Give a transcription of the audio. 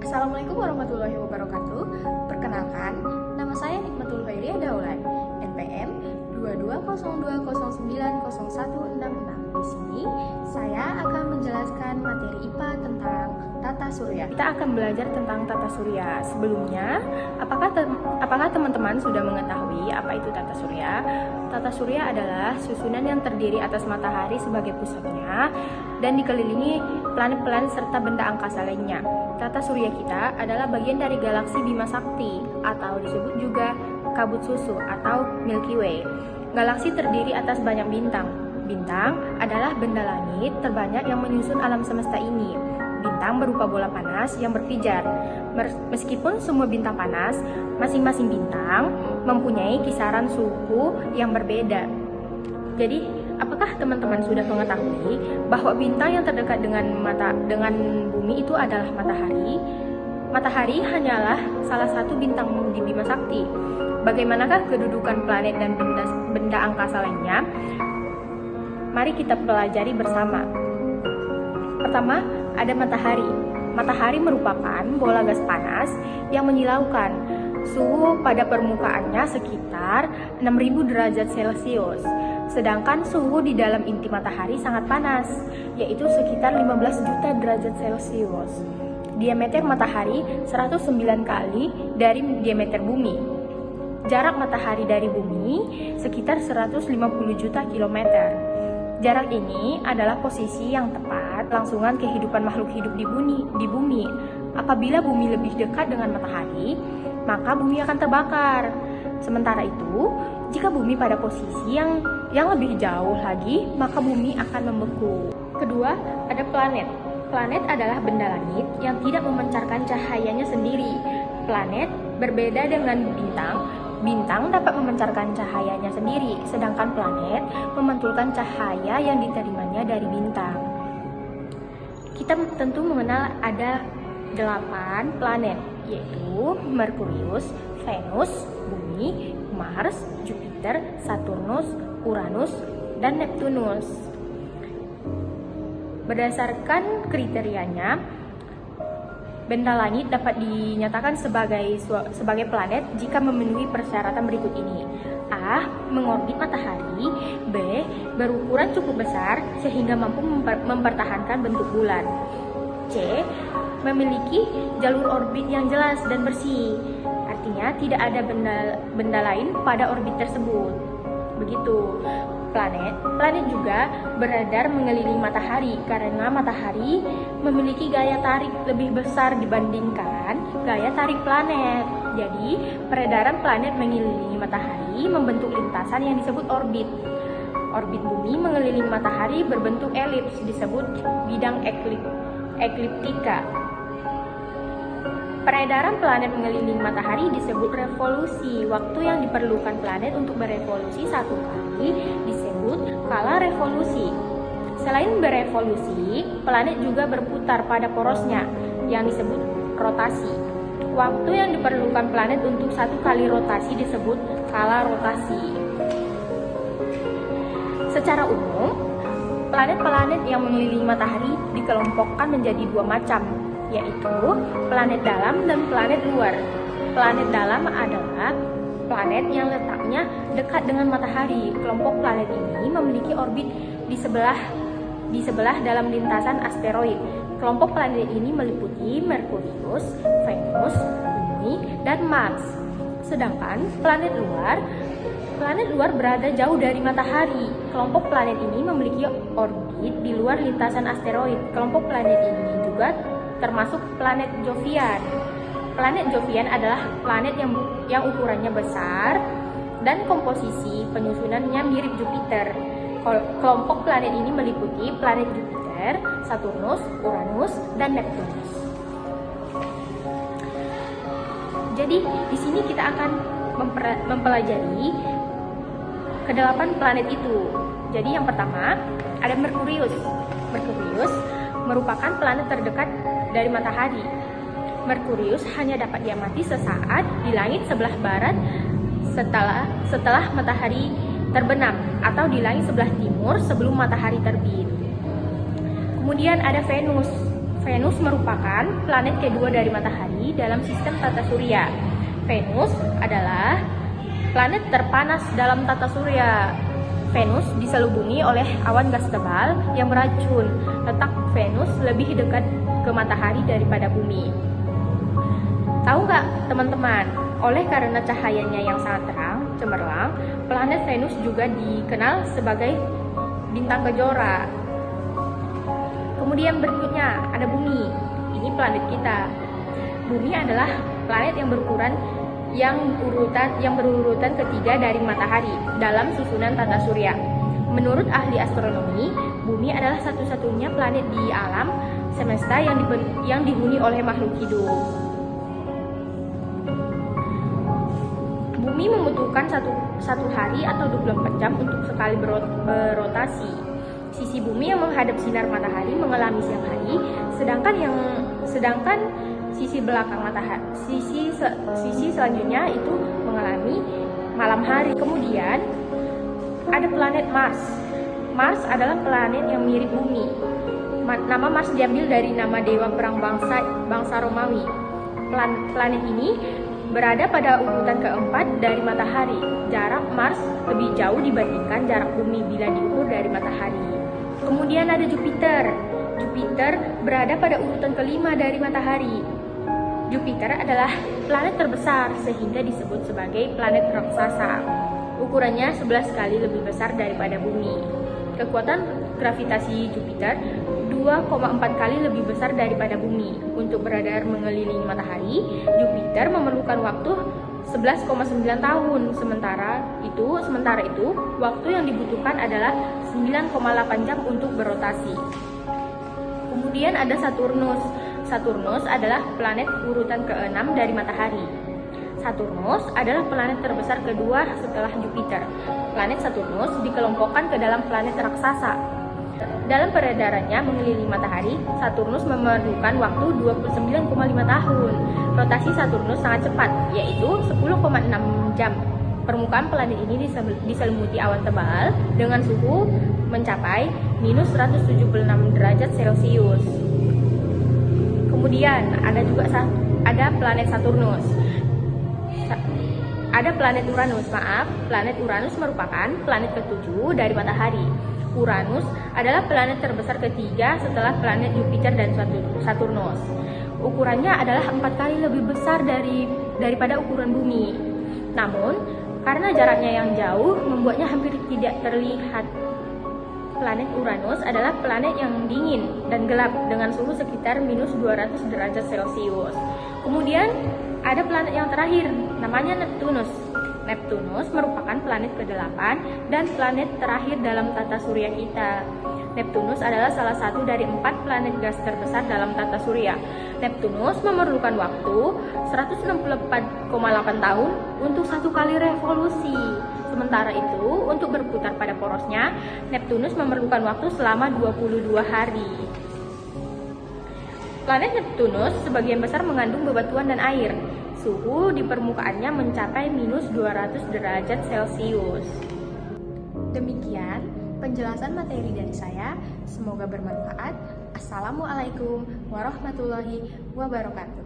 Assalamualaikum warahmatullahi wabarakatuh. Perkenalkan, nama saya Nikmatul Khairia Daulat, NPM 2202090166. Di sini saya akan menjelaskan materi IPA tentang tata surya. Kita akan belajar tentang tata surya. Sebelumnya, apakah teman-teman sudah mengetahui apa itu tata surya? Tata surya adalah susunan yang terdiri atas matahari sebagai pusatnya dan dikelilingi planet-planet serta benda angkasa lainnya. Tata surya kita adalah bagian dari galaksi Bima Sakti atau disebut juga kabut susu atau Milky Way. Galaksi terdiri atas banyak bintang. Bintang adalah benda langit terbanyak yang menyusun alam semesta ini. Bintang berupa bola panas yang berpijar. Meskipun semua bintang panas, masing-masing bintang mempunyai kisaran suhu yang berbeda. Jadi, apakah teman-teman sudah mengetahui bahwa bintang yang terdekat dengan bumi itu adalah matahari? Matahari hanyalah salah satu bintang di Bima Sakti. Bagaimanakah kedudukan planet dan benda angkasa lainnya? Mari kita pelajari bersama. Pertama, ada matahari. Matahari merupakan bola gas panas yang menyilaukan. Suhu pada permukaannya sekitar 6000 derajat Celcius. Sedangkan suhu di dalam inti matahari sangat panas, yaitu sekitar 15 juta derajat Celcius. Diameter matahari 109 kali dari diameter bumi. Jarak matahari dari bumi sekitar 150 juta kilometer. Jarak ini adalah posisi yang tepat langsungan kehidupan makhluk hidup di bumi. Apabila bumi lebih dekat dengan matahari, maka bumi akan terbakar. Sementara itu, jika bumi pada posisi yang lebih jauh lagi, maka bumi akan membeku. Kedua, ada planet. Planet adalah benda langit yang tidak memancarkan cahayanya sendiri. Planet berbeda dengan bintang. Bintang dapat memancarkan cahayanya sendiri, sedangkan planet memantulkan cahaya yang diterimanya dari bintang. Kita tentu mengenal ada 8 planet, yaitu Merkurius, Venus, Bumi, Mars, Jupiter, Saturnus, Uranus, dan Neptunus. Berdasarkan kriterianya, benda langit dapat dinyatakan sebagai planet jika memenuhi persyaratan berikut ini. A. Mengorbit matahari. B. Berukuran cukup besar sehingga mampu mempertahankan bentuk bulan. C. Memiliki jalur orbit yang jelas dan bersih. Artinya tidak ada benda lain pada orbit tersebut. Begitu. Planet juga beredar mengelilingi matahari karena matahari memiliki gaya tarik lebih besar dibandingkan gaya tarik planet. Jadi, peredaran planet mengelilingi matahari membentuk lintasan yang disebut orbit. Orbit bumi mengelilingi matahari berbentuk elips disebut bidang ekliptika. Peredaran planet mengelilingi matahari disebut revolusi. Waktu yang diperlukan planet untuk berevolusi satu kali disebut kala revolusi. Selain berevolusi, planet juga berputar pada porosnya yang disebut rotasi. Waktu yang diperlukan planet untuk satu kali rotasi disebut kala rotasi. Secara umum, planet-planet yang mengelilingi matahari dikelompokkan menjadi 2 macam, yaitu planet dalam dan planet luar. Planet dalam adalah planet yang letaknya dekat dengan matahari. Kelompok planet ini memiliki orbit di sebelah dalam lintasan asteroid. Kelompok planet ini meliputi Merkurius, Venus, Bumi, dan Mars. Sedangkan planet luar berada jauh dari matahari. Kelompok planet ini memiliki orbit di luar lintasan asteroid. Kelompok planet ini juga termasuk planet Jovian. Planet Jovian adalah planet yang ukurannya besar dan komposisi penyusunannya mirip Jupiter. Kelompok planet ini meliputi planet Jupiter, Saturnus, Uranus, dan Neptunus. Jadi, di sini kita akan mempelajari ke-8 planet itu. Jadi, yang pertama ada Merkurius. Merkurius merupakan planet terdekat dari matahari. Merkurius hanya dapat diamati sesaat di langit sebelah barat setelah matahari terbenam atau di langit sebelah timur sebelum matahari terbit. Kemudian ada Venus. Venus merupakan planet kedua dari matahari dalam sistem tata surya. Venus adalah planet terpanas dalam tata surya. Venus diselubungi oleh awan gas tebal yang beracun. Letak Venus lebih dekat ke matahari daripada bumi. Tahu nggak teman-teman, oleh karena cahayanya yang sangat terang, cemerlang, planet Venus juga dikenal sebagai bintang kejora. Kemudian berikutnya ada bumi. Ini planet kita. Bumi adalah planet yang berurutan ketiga dari matahari dalam susunan tata surya. Menurut ahli astronomi, bumi adalah satu-satunya planet di alam semesta yang dihuni oleh makhluk hidup. Bumi membutuhkan satu hari atau 24 jam untuk sekali berotasi. Sisi bumi yang menghadap sinar matahari mengalami siang hari, sedangkan sisi belakang matahari, sisi selanjutnya itu mengalami malam hari. Kemudian ada planet Mars. Mars adalah planet yang mirip bumi. Nama Mars diambil dari nama dewa perang bangsa Romawi. Planet ini berada pada urutan keempat dari matahari. Jarak Mars lebih jauh dibandingkan jarak bumi bila diukur dari matahari. Kemudian ada Jupiter. Jupiter berada pada urutan kelima dari matahari. Jupiter adalah planet terbesar sehingga disebut sebagai planet raksasa. Ukurannya 11 kali lebih besar daripada bumi. Kekuatan gravitasi Jupiter 2,4 kali lebih besar daripada bumi. Untuk beredar mengelilingi matahari, Jupiter memerlukan waktu 11,9 tahun. Sementara itu, waktu yang dibutuhkan adalah 9,8 jam untuk berotasi. Kemudian ada Saturnus. Saturnus adalah planet urutan ke-6 dari matahari. Saturnus adalah planet terbesar kedua setelah Jupiter. Planet Saturnus dikelompokkan ke dalam planet raksasa. Dalam peredarannya mengelilingi matahari, Saturnus memerlukan waktu 29,5 tahun. Rotasi Saturnus sangat cepat, yaitu 10,6 jam. Permukaan planet ini diselimuti awan tebal dengan suhu mencapai minus 176 derajat Celcius. Kemudian ada planet Saturnus. Ada planet Uranus, planet Uranus merupakan planet ke-7 dari matahari. Uranus adalah planet terbesar ketiga setelah planet Jupiter dan Saturnus. Ukurannya adalah 4 kali lebih besar daripada ukuran bumi. Namun, karena jaraknya yang jauh, membuatnya hampir tidak terlihat. Planet Uranus adalah planet yang dingin dan gelap dengan suhu sekitar minus 200 derajat Celcius. Kemudian, ada planet yang terakhir, namanya Neptunus. Neptunus merupakan planet ke-8 dan planet terakhir dalam tata surya kita. Neptunus adalah salah satu dari 4 planet gas terbesar dalam tata surya. Neptunus memerlukan waktu 164,8 tahun untuk satu kali revolusi. Sementara itu, untuk berputar pada porosnya, Neptunus memerlukan waktu selama 22 hari. Planet Neptunus sebagian besar mengandung bebatuan dan air. Suhu di permukaannya mencapai minus 200 derajat Celcius. Demikian penjelasan materi dari saya. Semoga bermanfaat. Assalamualaikum warahmatullahi wabarakatuh.